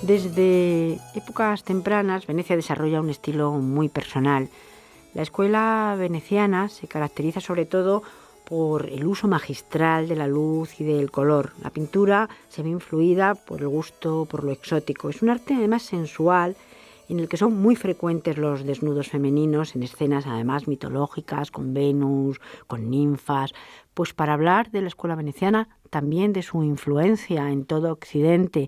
Desde épocas tempranas, Venecia desarrolla un estilo muy personal. La escuela veneciana se caracteriza sobre todo por el uso magistral de la luz y del color. La pintura se ve influida por el gusto, por lo exótico. Es un arte además sensual en el que son muy frecuentes los desnudos femeninos en escenas además mitológicas, con Venus, con ninfas. Pues para hablar de la escuela veneciana, también de su influencia en todo Occidente,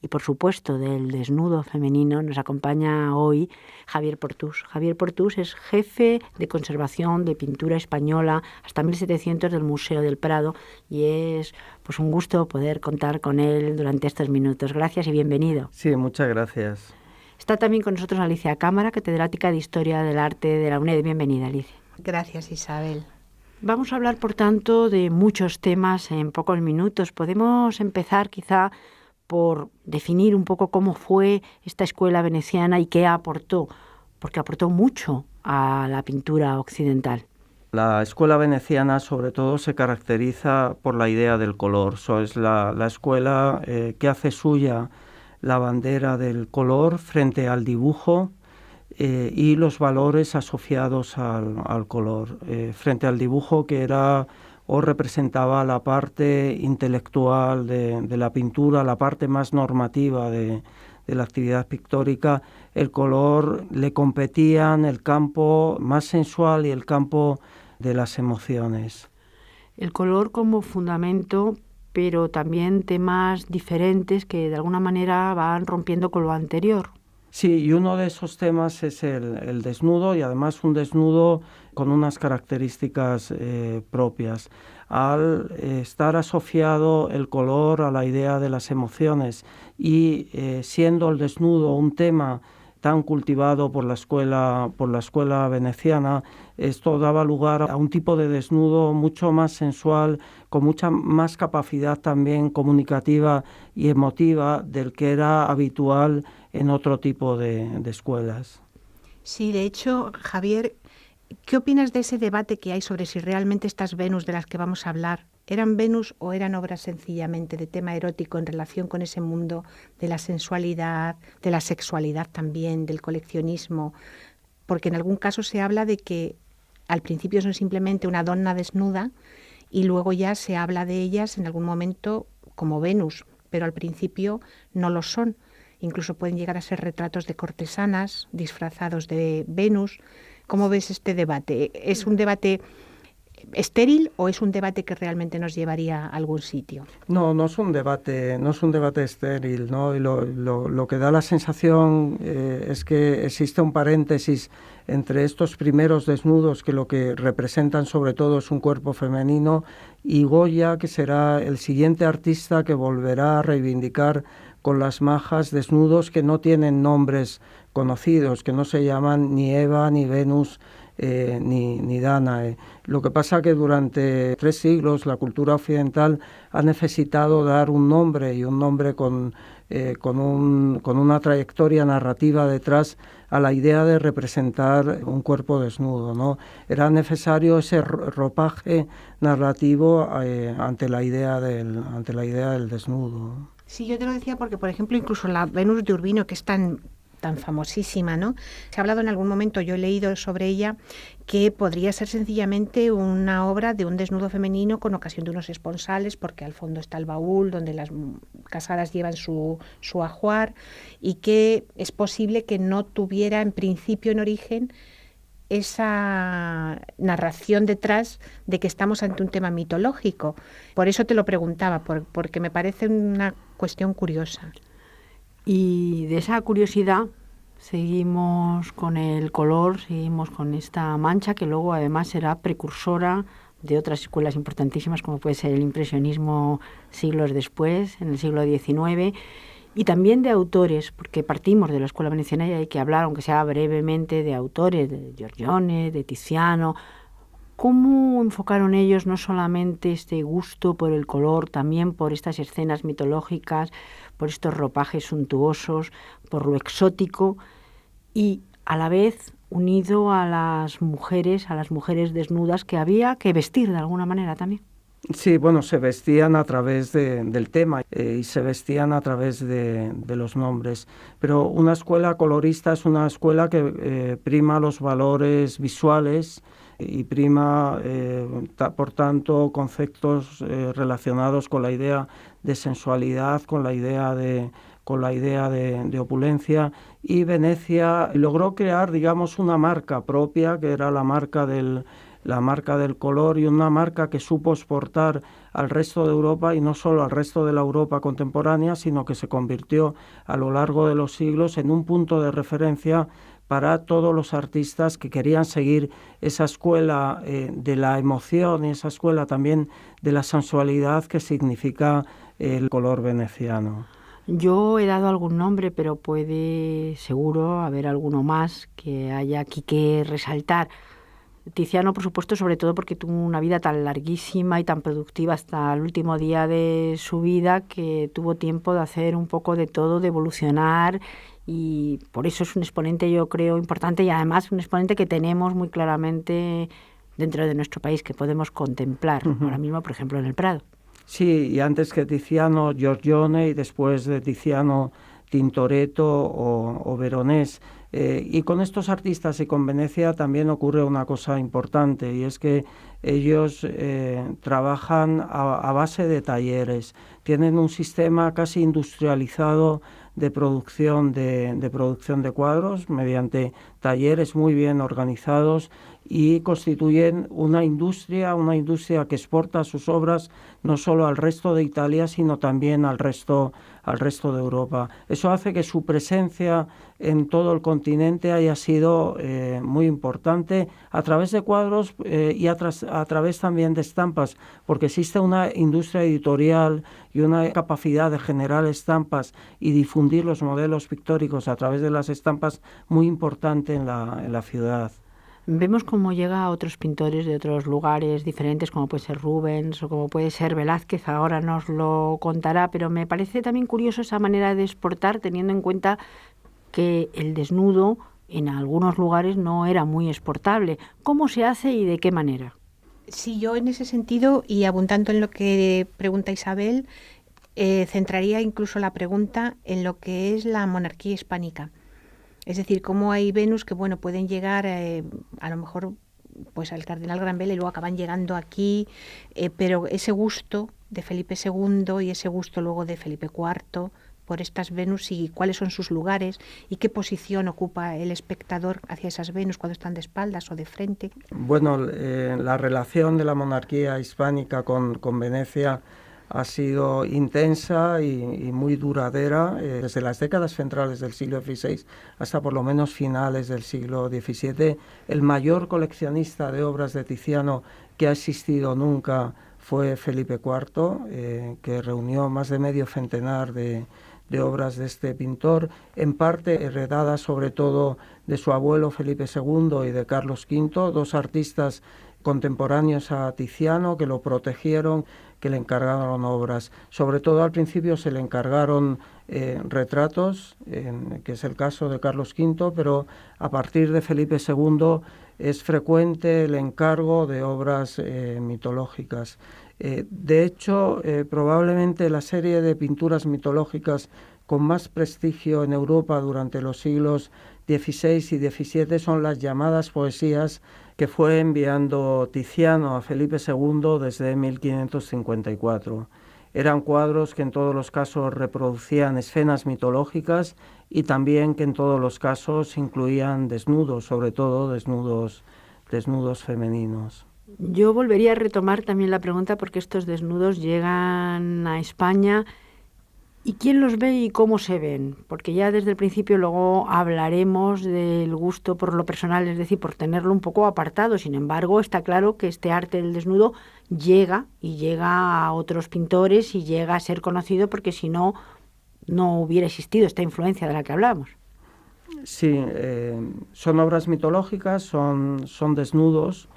y por supuesto del desnudo femenino, nos acompaña hoy Javier Portús. Javier Portús es jefe de conservación de pintura española hasta 1700 del Museo del Prado y es pues un gusto poder contar con él durante estos minutos. Gracias y bienvenido. Sí, muchas gracias. Está también con nosotros Alicia Cámara, catedrática de Historia del Arte de la UNED. Bienvenida, Alicia. Gracias, Isabel. Vamos a hablar, por tanto, de muchos temas en pocos minutos. Podemos empezar quizá por definir un poco cómo fue esta escuela veneciana y qué aportó, porque aportó mucho a la pintura occidental. La escuela veneciana sobre todo se caracteriza por la idea del color. Es la escuela que hace suya la bandera del color frente al dibujo y los valores asociados al color. Frente al dibujo, que era o representaba la parte intelectual de la pintura, la parte más normativa de la actividad pictórica, el color le competían el campo más sensual y el campo de las emociones. El color como fundamento, pero también temas diferentes que de alguna manera van rompiendo con lo anterior. Sí, y uno de esos temas es el desnudo, y además un desnudo con unas características propias. Al estar asociado el color a la idea de las emociones y siendo el desnudo un tema tan cultivado por la escuela veneciana, esto daba lugar a un tipo de desnudo mucho más sensual, con mucha más capacidad también comunicativa y emotiva del que era habitual en otro tipo de escuelas. Sí, de hecho, Javier, ¿qué opinas de ese debate que hay sobre si realmente estas Venus de las que vamos a hablar eran Venus o eran obras sencillamente de tema erótico en relación con ese mundo de la sensualidad, de la sexualidad también, del coleccionismo? Porque en algún caso se habla de que al principio son simplemente una donna desnuda y luego ya se habla de ellas en algún momento como Venus, pero al principio no lo son. Incluso pueden llegar a ser retratos de cortesanas disfrazados de Venus. ¿Cómo ves este debate? ¿Es un debate estéril o es un debate que realmente nos llevaría a algún sitio? No es un debate estéril, ¿no? Y lo que da la sensación es que existe un paréntesis entre estos primeros desnudos, que lo que representan sobre todo es un cuerpo femenino, y Goya, que será el siguiente artista que volverá a reivindicar con las majas desnudos que no tienen nombres conocidos, que no se llaman ni Eva, ni Venus, ni Danae. Lo que pasa que durante 3 siglos la cultura occidental ha necesitado dar un nombre, y un nombre con una trayectoria narrativa detrás a la idea de representar un cuerpo desnudo, ¿no? Era necesario ese ropaje narrativo ante la idea del desnudo. Sí, yo te lo decía porque, por ejemplo, incluso la Venus de Urbino, que es tan famosísima, ¿no? Se ha hablado en algún momento, yo he leído sobre ella, que podría ser sencillamente una obra de un desnudo femenino con ocasión de unos esponsales, porque al fondo está el baúl donde las casadas llevan su ajuar, y que es posible que no tuviera en principio, en origen, esa narración detrás de que estamos ante un tema mitológico. Por eso te lo preguntaba, porque me parece una cuestión curiosa. Y de esa curiosidad seguimos con el color, seguimos con esta mancha que luego además será precursora de otras escuelas importantísimas como puede ser el impresionismo siglos después, en el siglo XIX, y también de autores, porque partimos de la escuela veneciana y hay que hablar, aunque sea brevemente, de autores, de Giorgione, de Tiziano. ¿Cómo enfocaron ellos no solamente este gusto por el color, también por estas escenas mitológicas, por estos ropajes suntuosos, por lo exótico, y a la vez unido a las mujeres desnudas que había que vestir de alguna manera también? Sí, bueno, se vestían a través del tema y se vestían a través de los nombres. Pero una escuela colorista es una escuela que prima los valores visuales y prima, por tanto, conceptos relacionados con la idea de sensualidad, con la idea de opulencia. Y Venecia logró crear, digamos, una marca propia, que era la marca del color, y una marca que supo exportar al resto de Europa, y no solo al resto de la Europa contemporánea, sino que se convirtió a lo largo de los siglos en un punto de referencia para todos los artistas que querían seguir esa escuela de la emoción y esa escuela también de la sensualidad que significa el color veneciano. Yo he dado algún nombre, pero puede seguro haber alguno más que haya aquí que resaltar. Tiziano, por supuesto, sobre todo porque tuvo una vida tan larguísima y tan productiva hasta el último día de su vida, que tuvo tiempo de hacer un poco de todo, de evolucionar, y por eso es un exponente, yo creo, importante, y además un exponente que tenemos muy claramente dentro de nuestro país, que podemos contemplar ahora mismo, por ejemplo, en el Prado. Sí, y antes que Tiziano, Giorgione, y después de Tiziano, Tintoretto o Veronés. Y con estos artistas y con Venecia también ocurre una cosa importante, y es que ellos trabajan a base de talleres. Tienen un sistema casi industrializado de producción de cuadros mediante talleres muy bien organizados, y constituyen una industria que exporta sus obras no solo al resto de Italia, sino también al resto de Europa. Eso hace que su presencia en todo el continente haya sido muy importante a través de cuadros y a través también de estampas, porque existe una industria editorial y una capacidad de generar estampas y difundir los modelos pictóricos a través de las estampas muy importante en la ciudad. Vemos cómo llega a otros pintores de otros lugares diferentes, como puede ser Rubens o como puede ser Velázquez, ahora nos lo contará, pero me parece también curioso esa manera de exportar, teniendo en cuenta que el desnudo en algunos lugares no era muy exportable. ¿Cómo se hace y de qué manera? Sí, yo en ese sentido, y abundando en lo que pregunta Isabel, centraría incluso la pregunta en lo que es la monarquía hispánica. Es decir, cómo hay Venus que, bueno, pueden llegar a lo mejor pues al cardenal Granvela y luego acaban llegando aquí, pero ese gusto de Felipe II y ese gusto luego de Felipe IV por estas Venus, y cuáles son sus lugares y qué posición ocupa el espectador hacia esas Venus cuando están de espaldas o de frente. Bueno, la relación de la monarquía hispánica con Venecia ha sido intensa y muy duradera desde las décadas centrales del siglo XVI hasta por lo menos finales del siglo XVII. El mayor coleccionista de obras de Tiziano que ha existido nunca fue Felipe IV, que reunió más de medio centenar de obras de este pintor, en parte heredadas sobre todo de su abuelo Felipe II y de Carlos V, dos artistas contemporáneos a Tiziano que lo protegieron, que le encargaron obras. Sobre todo al principio se le encargaron retratos, que es el caso de Carlos V, pero a partir de Felipe II es frecuente el encargo de obras mitológicas. De hecho, probablemente la serie de pinturas mitológicas con más prestigio en Europa durante los siglos XVI y XVII son las llamadas poesías que fue enviando Tiziano a Felipe II desde 1554. Eran cuadros que en todos los casos reproducían escenas mitológicas y también que en todos los casos incluían desnudos, sobre todo desnudos femeninos. Yo volvería a retomar también la pregunta, porque estos desnudos llegan a España. ¿Y quién los ve y cómo se ven? Porque ya desde el principio luego hablaremos del gusto por lo personal, es decir, por tenerlo un poco apartado. Sin embargo, está claro que este arte del desnudo llega a otros pintores y llega a ser conocido, porque si no, no hubiera existido esta influencia de la que hablamos. Sí, son obras mitológicas, son desnudos,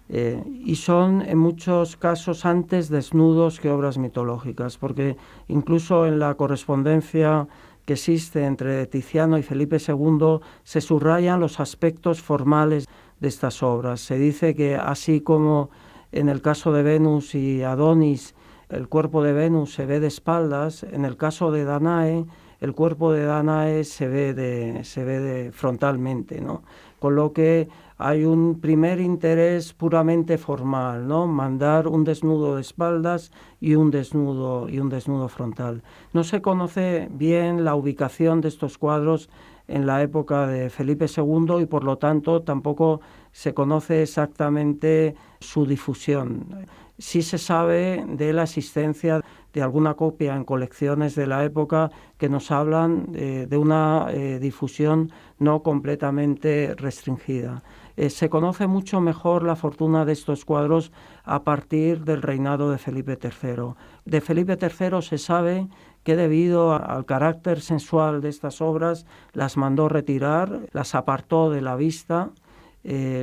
y son en muchos casos antes desnudos que obras mitológicas, porque incluso en la correspondencia que existe entre Tiziano y Felipe II se subrayan los aspectos formales de estas obras. Se dice que así como En el caso de Venus y Adonis, el cuerpo de Venus se ve de espaldas. En el caso de Danae, el cuerpo de Danae se ve frontalmente, ¿no? Con lo que hay un primer interés puramente formal, ¿no? Mandar un desnudo de espaldas y un desnudo frontal. No se conoce bien la ubicación de estos cuadros en la época de Felipe II y por lo tanto tampoco se conoce exactamente su difusión. Sí se sabe de la existencia de alguna copia en colecciones de la época que nos hablan de una difusión no completamente restringida. Se conoce mucho mejor la fortuna de estos cuadros a partir del reinado de Felipe III. De Felipe III se sabe que debido al carácter sensual de estas obras las mandó retirar, las apartó de la vista.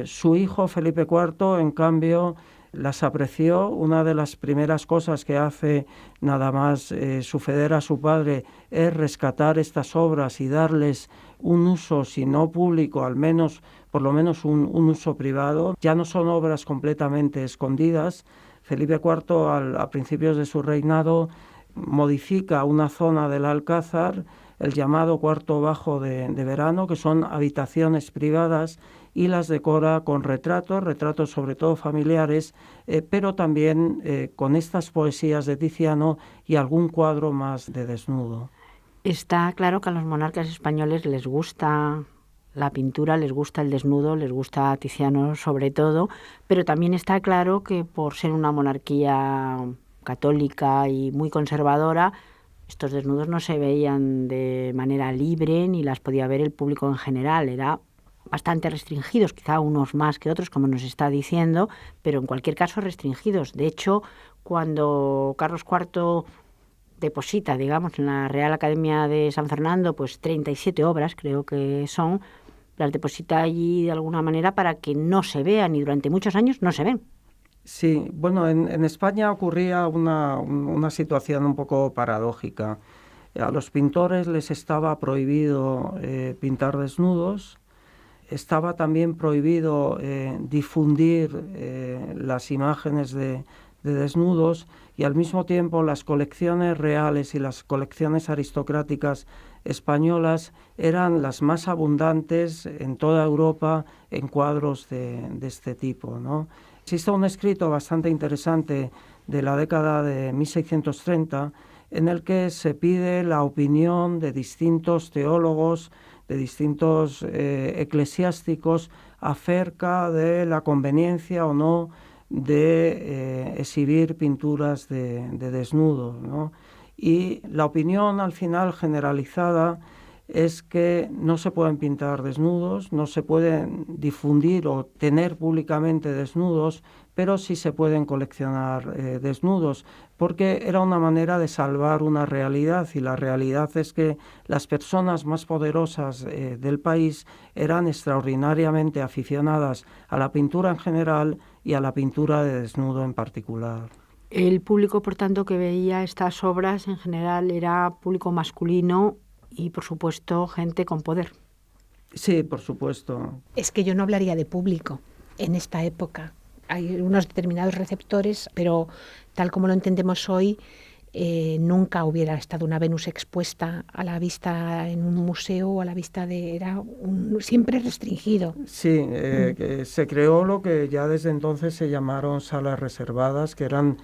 Su hijo Felipe IV, en cambio, las apreció. Una de las primeras cosas que hace nada más suceder a su padre es rescatar estas obras y darles un uso, si no público, al menos, por lo menos un uso privado. Ya no son obras completamente escondidas. Felipe IV, a principios de su reinado, modifica una zona del Alcázar, el llamado cuarto bajo de verano, que son habitaciones privadas, y las decora con retratos sobre todo familiares, pero también con estas poesías de Tiziano y algún cuadro más de desnudo. Está claro que a los monarcas españoles les gusta la pintura, les gusta el desnudo, les gusta Tiziano sobre todo, pero también está claro que por ser una monarquía católica y muy conservadora, estos desnudos no se veían de manera libre ni las podía ver el público en general. Era bastante restringidos, quizá unos más que otros, como nos está diciendo, pero en cualquier caso restringidos. De hecho, cuando Carlos IV deposita, digamos, en la Real Academia de San Fernando, pues 37 obras, creo que son, las deposita allí de alguna manera para que no se vean, y durante muchos años no se ven. Sí, bueno, en España ocurría una situación un poco paradójica. A los pintores les estaba prohibido pintar desnudos, estaba también prohibido difundir las imágenes de desnudos, y al mismo tiempo las colecciones reales y las colecciones aristocráticas españolas eran las más abundantes en toda Europa en cuadros de este tipo, ¿no? Existe un escrito bastante interesante de la década de 1630 en el que se pide la opinión de distintos teólogos, de distintos eclesiásticos acerca de la conveniencia o no de exhibir pinturas de desnudo, ¿no? Y la opinión al final generalizada es que no se pueden pintar desnudos, no se pueden difundir o tener públicamente desnudos, pero sí se pueden coleccionar desnudos, porque era una manera de salvar una realidad, y la realidad es que las personas más poderosas del país eran extraordinariamente aficionadas a la pintura en general y a la pintura de desnudo en particular. El público, por tanto, que veía estas obras en general era público masculino y, por supuesto, gente con poder. Sí, por supuesto. Es que yo no hablaría de público en esta época. Hay unos determinados receptores, pero tal como lo entendemos hoy, nunca hubiera estado una Venus expuesta a la vista en un museo o a la vista de... Era siempre restringido. Sí, que se creó lo que ya desde entonces se llamaron salas reservadas, que eran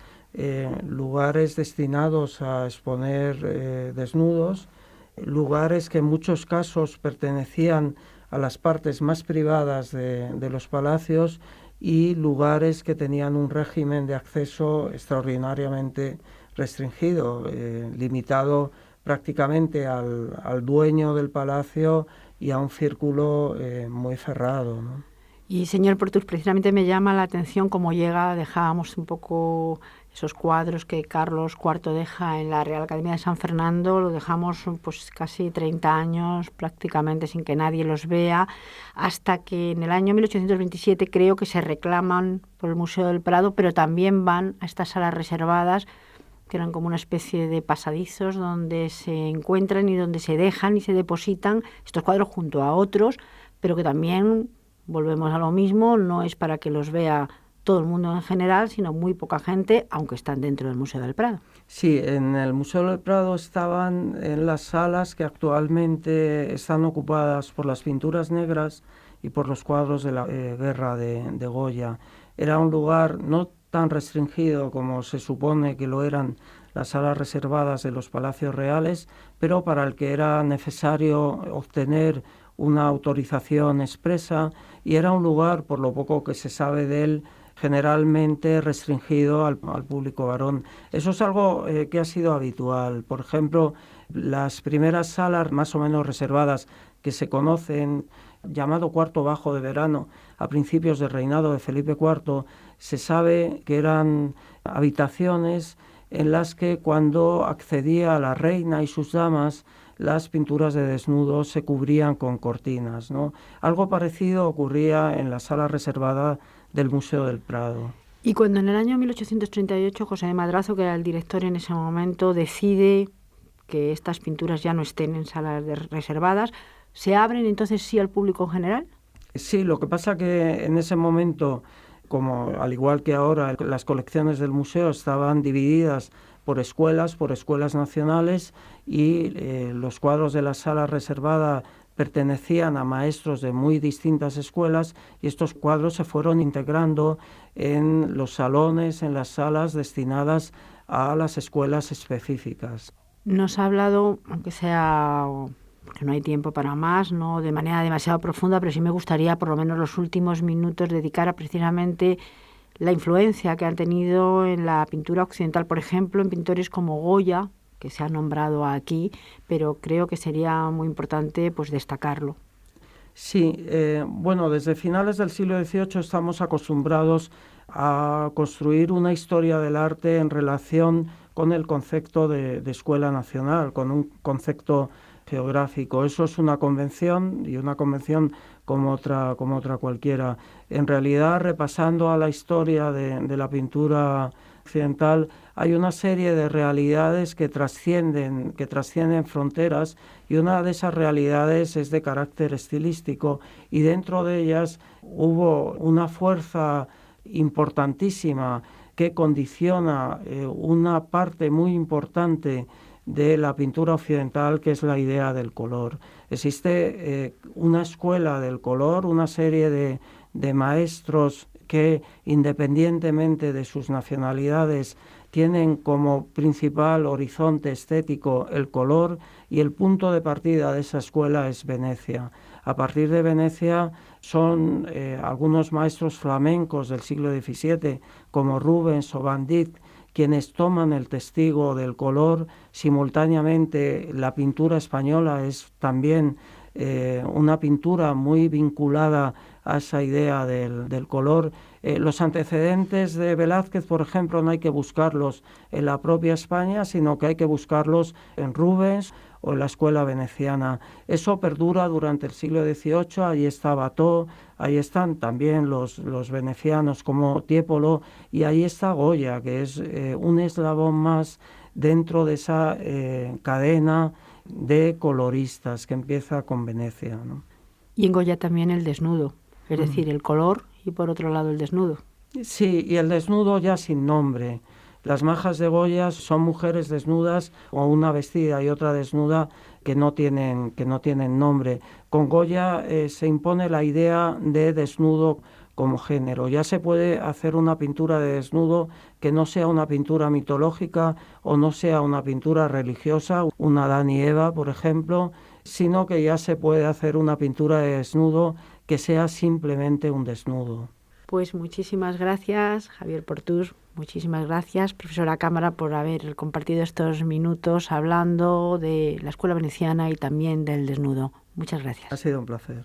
lugares destinados a exponer desnudos, lugares que en muchos casos pertenecían a las partes más privadas de los palacios, y lugares que tenían un régimen de acceso extraordinariamente restringido, limitado prácticamente al dueño del palacio y a un círculo muy cerrado, ¿no? Y, señor Portus, precisamente me llama la atención cómo dejábamos un poco esos cuadros que Carlos IV deja en la Real Academia de San Fernando, lo dejamos pues casi 30 años prácticamente sin que nadie los vea, hasta que en el año 1827 creo que se reclaman por el Museo del Prado, pero también van a estas salas reservadas, que eran como una especie de pasadizos donde se encuentran y donde se dejan y se depositan estos cuadros junto a otros, pero que también, volvemos a lo mismo, no es para que los vea todo el mundo en general, sino muy poca gente, aunque están dentro del Museo del Prado. Sí, en el Museo del Prado estaban en las salas que actualmente están ocupadas por las pinturas negras y por los cuadros de la guerra de Goya. Era un lugar no tan restringido como se supone que lo eran las salas reservadas de los palacios reales, pero para el que era necesario obtener una autorización expresa, y era un lugar, por lo poco que se sabe de él, generalmente restringido al público varón. Eso es algo que ha sido habitual. Por ejemplo, las primeras salas más o menos reservadas que se conocen, llamado cuarto bajo de verano, a principios del reinado de Felipe IV, se sabe que eran habitaciones en las que cuando accedía la reina y sus damas, las pinturas de desnudos se cubrían con cortinas, ¿no? Algo parecido ocurría en la sala reservada del Museo del Prado. Y cuando en el año 1838 José de Madrazo, que era el director en ese momento, decide que estas pinturas ya no estén en salas reservadas, ¿se abren entonces sí al público en general? Sí, lo que pasa que en ese momento, como al igual que ahora, las colecciones del museo estaban divididas por escuelas nacionales, y los cuadros de la sala reservada pertenecían a maestros de muy distintas escuelas, y estos cuadros se fueron integrando en los salones, en las salas destinadas a las escuelas específicas. Nos ha hablado, aunque sea, porque no hay tiempo para más, no de manera demasiado profunda, pero sí me gustaría por lo menos los últimos minutos dedicar a precisamente la influencia que han tenido en la pintura occidental, por ejemplo, en pintores como Goya, que se ha nombrado aquí, pero creo que sería muy importante pues destacarlo. Sí, bueno, desde finales del siglo XVIII estamos acostumbrados a construir una historia del arte en relación con el concepto de escuela nacional, con un concepto geográfico. Eso es una convención, y una convención como otra cualquiera. En realidad, repasando a la historia de la pintura occidental, hay una serie de realidades que trascienden fronteras, y una de esas realidades es de carácter estilístico, y dentro de ellas hubo una fuerza importantísima que condiciona una parte muy importante de la pintura occidental, que es la idea del color. Existe una escuela del color, una serie de maestros que, independientemente de sus nacionalidades, tienen como principal horizonte estético el color, y el punto de partida de esa escuela es Venecia. A partir de Venecia son algunos maestros flamencos del siglo XVII, como Rubens o Van Dyck, quienes toman el testigo del color. Simultáneamente, la pintura española es también una pintura muy vinculada a esa idea del color. Los antecedentes de Velázquez, por ejemplo, no hay que buscarlos en la propia España, sino que hay que buscarlos en Rubens o en la escuela veneciana. Eso perdura durante el siglo XVIII, ahí está Watteau, ahí están también los venecianos como Tiepolo, y ahí está Goya, que es un eslabón más dentro de esa cadena de coloristas que empieza con Venecia, ¿no? Y en Goya también el desnudo, es decir, el color y por otro lado el desnudo. Sí, y el desnudo ya sin nombre. Las majas de Goya son mujeres desnudas, o una vestida y otra desnuda, que no tienen nombre. Con Goya se impone la idea de desnudo como género. Ya se puede hacer una pintura de desnudo que no sea una pintura mitológica o no sea una pintura religiosa, una Adán y Eva, por ejemplo, sino que ya se puede hacer una pintura de desnudo que sea simplemente un desnudo. Pues muchísimas gracias, Javier Portús. Muchísimas gracias, profesora Cámara, por haber compartido estos minutos hablando de la escuela veneciana y también del desnudo. Muchas gracias. Ha sido un placer.